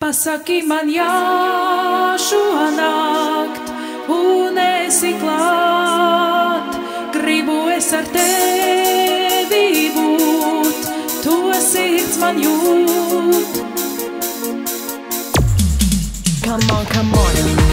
Pasaki man jā šonakt, un esi klāt. Gribu es ar tevi būt, to sirds man jūt. Come on, come on.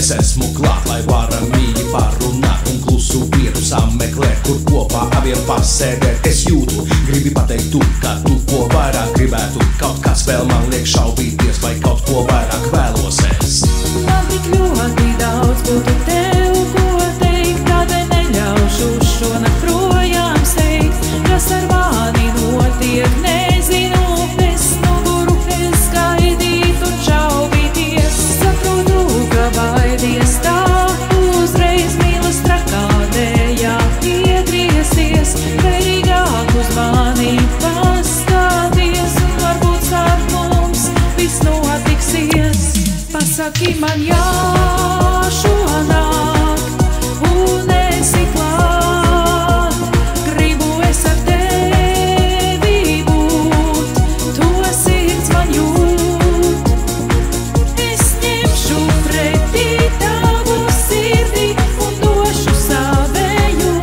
Es esmu klāt, lai varam mīļi parunāt un klusu vietu sameklēt, kur kopā abiem pasēdēt. Es jūtu, gribi pateikt tu, ka tu ko vairāk gribētu. Kaut kas vēl man liek šaubīties, vai kaut ko vairāk vēlos es. Man tik ļoti daudz būtu tev, ko teikt, tādēļ neļaušu šonakt projām steigt. Kas ar mani notiek, nezinu, es noguru, es gaidītu un šaubīties. Saprotu, ka baidies tā, uzreiz mīlas trakādējā iegriezties, vērīgāk uz mani pastāties, un varbūt starp mums viss notiksies. Pasaki man jā šonakt, un esi klāt. Gribu es ar tevi būt, to sirds man jūt. Es ņemšu pretī tavu sirdi un došu savējo.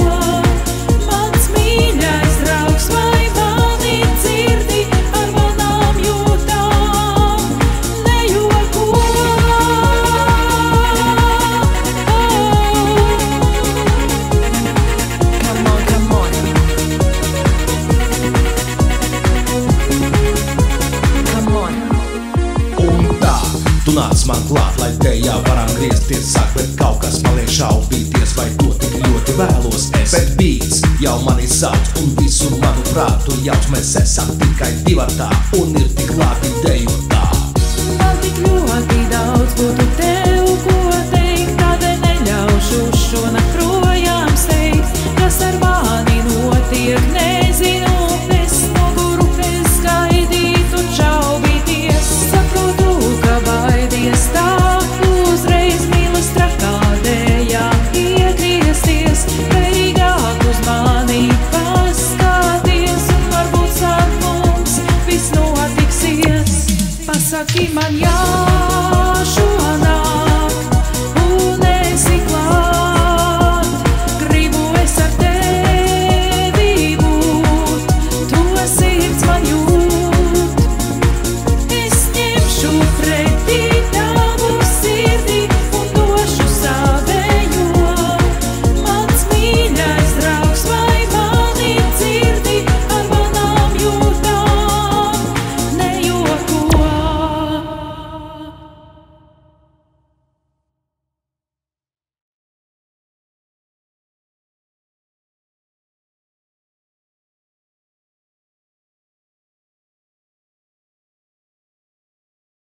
Mans mīļais draugs, vai mani dzirdi ar manām jūtām nejoko. Come on, come on. Come on. Un tā, tu nāc man klāt, lai te jau varam griezties sāk, bet kaut kas paliek šaubīties, vai to tik ļoti vēlos es. Bet beats jau mani sauc un visu manu prātu jauc, mēs esam tikai divatā un ir tik labi dejotā.